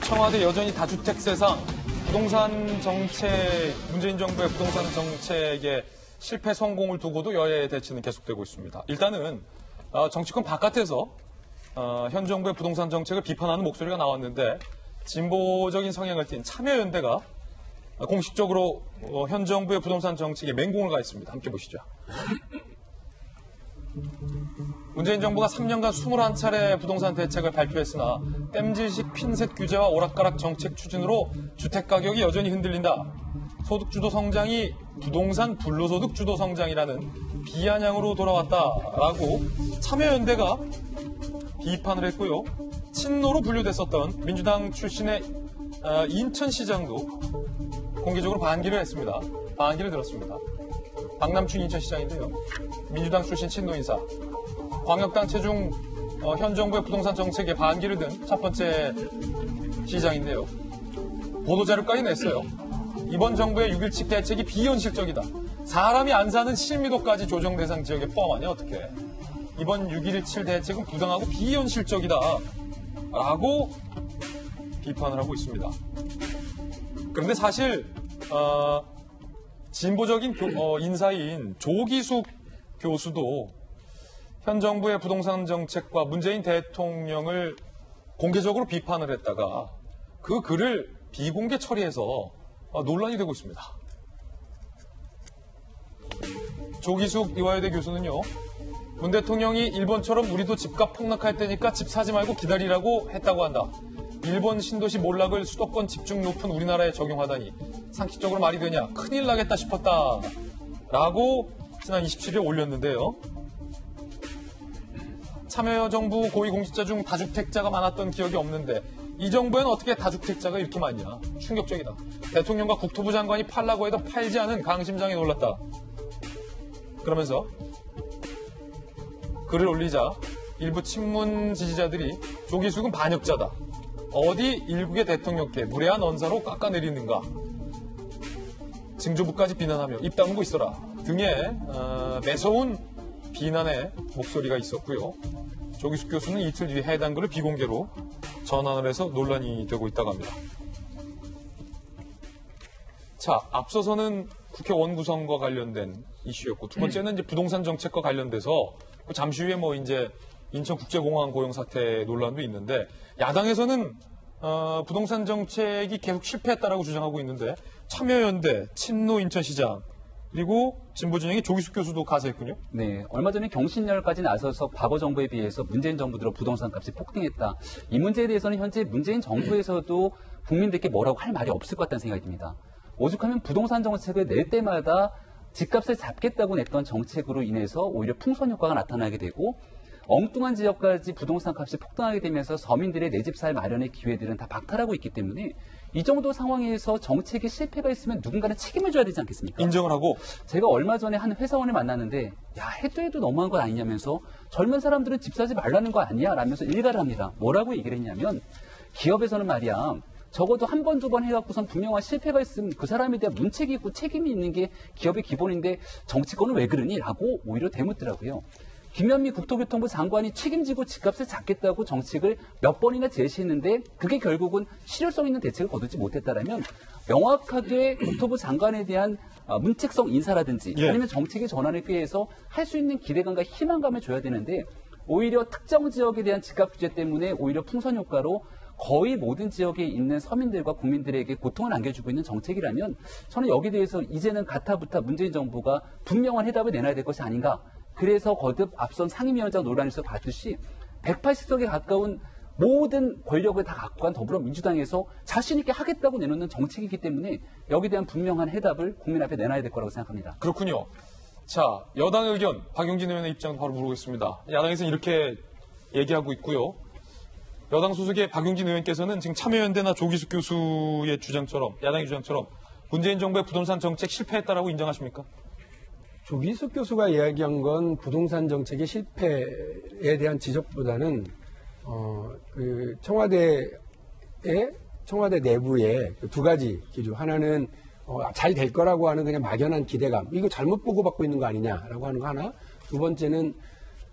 청와대 여전히 다주택 세상, 부동산 정책, 문재인 정부의 부동산 정책의 실패 성공을 두고도 여야의 대치는 계속되고 있습니다. 일단은 정치권 바깥에서 현 정부의 부동산 정책을 비판하는 목소리가 나왔는데 진보적인 성향을 띤 참여연대가 공식적으로 현 정부의 부동산 정책에 맹공을 가했습니다. 함께 보시죠. 문재인 정부가 3년간 21차례 부동산 대책을 발표했으나 땜질식 핀셋 규제와 오락가락 정책 추진으로 주택가격이 여전히 흔들린다. 소득주도 성장이 부동산 불로소득주도 성장이라는 비아냥으로 돌아왔다라고 참여연대가 비판을 했고요. 친노로 분류됐었던 민주당 출신의 인천시장도 공개적으로 반기를 했습니다. 반기를 들었습니다. 박남춘 인천시장인데요. 민주당 출신 친노 인사. 광역당 체중 현 정부의 부동산 정책에 반기를 든 첫 번째 시장인데요. 보도자료까지 냈어요. 이번 정부의 6.17 대책이 비현실적이다. 사람이 안 사는 실미도까지 조정 대상 지역에 포함하냐 어떡해. 이번 6.17 대책은 부당하고 비현실적이다. 라고 비판을 하고 있습니다. 그런데 사실 진보적인 인사인 조기숙 교수도 현 정부의 부동산 정책과 문재인 대통령을 공개적으로 비판을 했다가 그 글을 비공개 처리해서 논란이 되고 있습니다. 조기숙 이화여대 교수는요. 문 대통령이 일본처럼 우리도 집값 폭락할 때니까 집 사지 말고 기다리라고 했다고 한다. 일본 신도시 몰락을 수도권 집중 높은 우리나라에 적용하다니 상식적으로 말이 되냐. 큰일 나겠다 싶었다. 라고 지난 27일에 올렸는데요. 참여정부 고위공직자 중 다주택자가 많았던 기억이 없는데 이 정부에는 어떻게 다주택자가 이렇게 많냐. 충격적이다. 대통령과 국토부 장관이 팔라고 해도 팔지 않은 강심장에 놀랐다. 그러면서 글을 올리자 일부 친문 지지자들이 조기숙은 반역자다. 어디 일국의 대통령께 무례한 언사로 깎아내리는가. 징조부까지 비난하며 입 다물고 있어라 등의 매서운 비난의 목소리가 있었고요. 조기숙 교수는 이틀 뒤에 해당 글을 비공개로 전환을 해서 논란이 되고 있다고 합니다. 자, 앞서서는 국회 원구성과 관련된 이슈였고 두 번째는 이제 부동산 정책과 관련돼서 잠시 후에 이제 인천국제공항 고용 사태 논란도 있는데 야당에서는 부동산 정책이 계속 실패했다라고 주장하고 있는데 참여연대, 친노 인천시장 그리고 진보진영의 조기숙 교수도 가세했군요. 네, 얼마 전에 경신열까지 나서서 과거 정부에 비해서 문재인 정부 들어 부동산 값이 폭등했다. 이 문제에 대해서는 현재 문재인 정부에서도 국민들께 뭐라고 할 말이 없을 것 같다는 생각이 듭니다. 오죽하면 부동산 정책을 낼 때마다 집값을 잡겠다고 냈던 정책으로 인해서 오히려 풍선 효과가 나타나게 되고 엉뚱한 지역까지 부동산 값이 폭등하게 되면서 서민들의 내 집 살 마련의 기회들은 다 박탈하고 있기 때문에 이 정도 상황에서 정책에 실패가 있으면 누군가는 책임을 져야 되지 않겠습니까? 인정을 하고. 제가 얼마 전에 한 회사원을 만났는데 야 해도 너무한 건 아니냐면서 젊은 사람들은 집 사지 말라는 거 아니야? 라면서 일가를 합니다. 뭐라고 얘기를 했냐면 기업에서는 말이야. 적어도 한 번, 두 번 해갖고선 분명한 실패가 있으면 그 사람에 대한 문책이 있고 책임이 있는 게 기업의 기본인데 정치권은 왜 그러니? 라고 오히려 대묻더라고요. 김현미 국토교통부 장관이 책임지고 집값을 잡겠다고 정책을 몇 번이나 제시했는데 그게 결국은 실효성 있는 대책을 거두지 못했다라면 명확하게 국토부 장관에 대한 문책성 인사라든지 아니면 정책의 전환을 꾀해서 할 수 있는 기대감과 희망감을 줘야 되는데 오히려 특정 지역에 대한 집값 규제 때문에 오히려 풍선 효과로 거의 모든 지역에 있는 서민들과 국민들에게 고통을 안겨주고 있는 정책이라면 저는 여기에 대해서 이제는 가타부타 문재인 정부가 분명한 해답을 내놔야 될 것이 아닌가. 그래서 거듭 앞선 상임위원장 논란에서 봤듯이 180석에 가까운 모든 권력을 다 갖고 간 더불어민주당에서 자신 있게 하겠다고 내놓는 정책이기 때문에 여기에 대한 분명한 해답을 국민 앞에 내놔야 될 거라고 생각합니다. 그렇군요. 자, 여당의 의견, 박용진 의원의 입장도 바로 물어보겠습니다. 야당에서는 이렇게 얘기하고 있고요. 여당 소속의 박용진 의원께서는 지금 참여연대나 조기숙 교수의 주장처럼, 야당의 주장처럼 문재인 정부의 부동산 정책 실패했다라고 인정하십니까? 조기숙 교수가 이야기한 건 부동산 정책의 실패에 대한 지적보다는 청와대 내부에 두 가지 기준. 하나는 잘 될 거라고 하는 그냥 막연한 기대감. 이거 잘못 보고받고 있는 거 아니냐라고 하는 거 하나. 두 번째는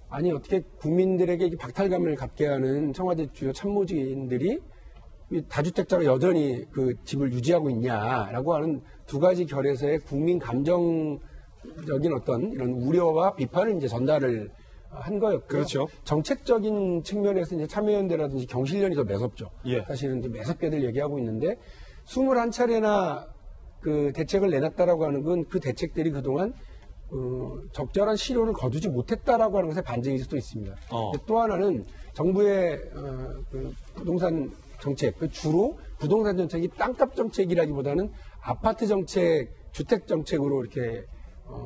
아니 어떻게 국민들에게 박탈감을 갖게 하는 청와대 주요 참모진들이 이 다주택자로 여전히 그 집을 유지하고 있냐라고 하는 두 가지 결에서의 국민 감정적인 어떤 이런 우려와 비판을 이제 전달을 한 거였고요. 그렇죠. 정책적인 측면에서 이제 참여연대라든지 경실련이 더 매섭죠. 예. 사실은 이제 매섭게들 얘기하고 있는데 21차례나 그 대책을 내놨다라고 하는 건 그 대책들이 그동안 적절한 실효를 거두지 못했다라고 하는 것에 반증일 수도 있습니다. 또 하나는 정부의 그 부동산 정책, 주로 부동산 정책이 땅값 정책이라기보다는 아파트 정책, 주택 정책으로 이렇게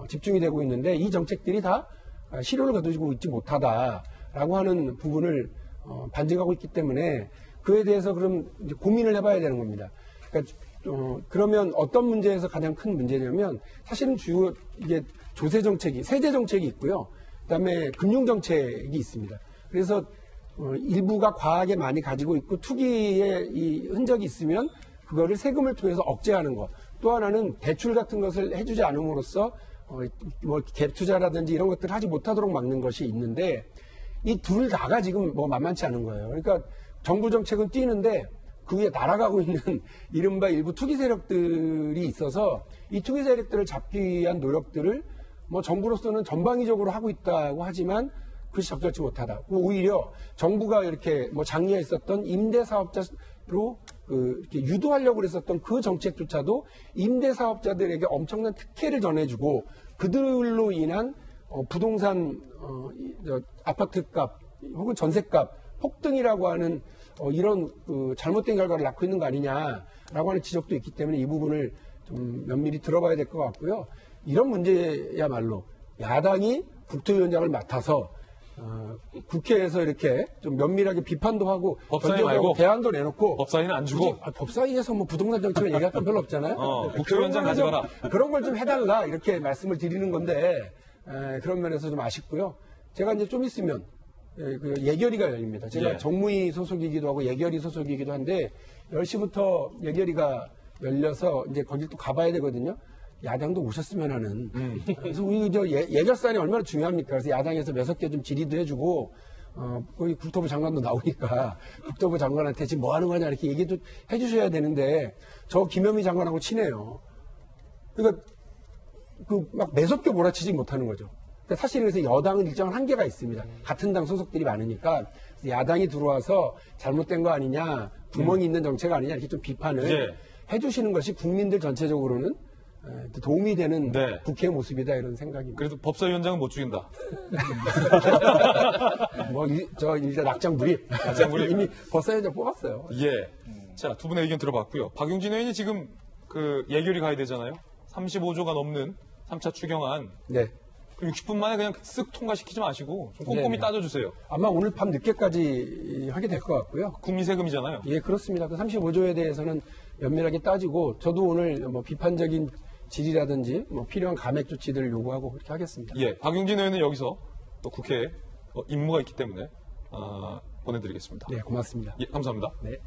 집중이 되고 있는데 이 정책들이 다 실효를 거두고 있지 못하다라고 하는 부분을 반증하고 있기 때문에 그에 대해서 그럼 이제 고민을 해봐야 되는 겁니다. 그러니까 그러면 어떤 문제에서 가장 큰 문제냐면 사실은 주요 이게 조세 정책이 세제 정책이 있고요. 그다음에 금융 정책이 있습니다. 그래서 일부가 과하게 많이 가지고 있고 투기의 이 흔적이 있으면 그거를 세금을 통해서 억제하는 것. 또 하나는 대출 같은 것을 해주지 않음으로써 뭐 갭 투자라든지 이런 것들을 하지 못하도록 막는 것이 있는데 이 둘 다가 지금 뭐 만만치 않은 거예요. 그러니까 정부 정책은 뛰는데 그 위에 날아가고 있는 이른바 일부 투기 세력들이 있어서 이 투기 세력들을 잡기 위한 노력들을 뭐 정부로서는 전방위적으로 하고 있다고 하지만 그것이 적절치 못하다. 오히려 정부가 이렇게 뭐 장려에 있었던 임대사업자로 이렇게 유도하려고 그랬었던 그 정책조차도 임대사업자들에게 엄청난 특혜를 전해주고 그들로 인한 부동산 아파트값 혹은 전세값 폭등이라고 하는 이런 잘못된 결과를 낳고 있는 거 아니냐라고 하는 지적도 있기 때문에 이 부분을 좀 면밀히 들어봐야 될 것 같고요. 이런 문제야말로 야당이 국토위원장을 맡아서 국회에서 이렇게 좀 면밀하게 비판도 하고 법사위 말고 대안도 내놓고 법사위는 안 주고 법사위에서 뭐 부동산 정책을 얘기할 건 별로 없잖아요. 국토위원장 가져가라. 그런 걸 좀 해달라 이렇게 말씀을 드리는 건데 그런 면에서 좀 아쉽고요. 제가 이제 좀 있으면 그 예결위가 열립니다. 제가 예. 정무위 소속이기도 하고 예결위 소속이기도 한데 10시부터 예결위가 열려서 이제 거길 또 가봐야 되거든요. 야당도 오셨으면 하는. 그래서 우리 예결사안이 얼마나 중요합니까? 그래서 야당에서 몇 개 좀 질의도 해주고, 거기 국토부 장관도 나오니까 국토부 장관한테 지금 뭐 하는 거냐 이렇게 얘기도 해주셔야 되는데, 저 김현미 장관하고 친해요. 그러니까 막 매섭게 몰아치지 못하는 거죠. 그러니까 사실 그래서 여당은 일정한 한계가 있습니다. 같은 당 소속들이 많으니까 야당이 들어와서 잘못된 거 아니냐, 구멍이 있는 정책 아니냐 이렇게 좀 비판을 해주시는 것이 국민들 전체적으로는 도움이 되는 네. 국회의 모습이다 이런 생각입니다. 그래도 법사위원장은 못 죽인다. 일단 낙장 불입. 이미 법사위원장 뽑았어요. 예. 자, 두 분의 의견 들어봤고요. 박용진 의원이 지금 그 예결위 가야 되잖아요. 35조가 넘는 3차 추경안. 네. 60분 만에 그냥 쓱 통과시키지 마시고 좀 꼼꼼히 네. 따져주세요. 아마 오늘 밤 늦게까지 하게 될 것 같고요. 국민 세금이잖아요. 예, 그렇습니다. 그 35조에 대해서는 면밀하게 따지고 저도 오늘 뭐 비판적인 질의라든지 뭐 필요한 감액 조치들을 요구하고 그렇게 하겠습니다. 예. 박용진 의원은 여기서 또 국회에 임무가 있기 때문에 보내드리겠습니다. 네, 고맙습니다. 예, 감사합니다. 네.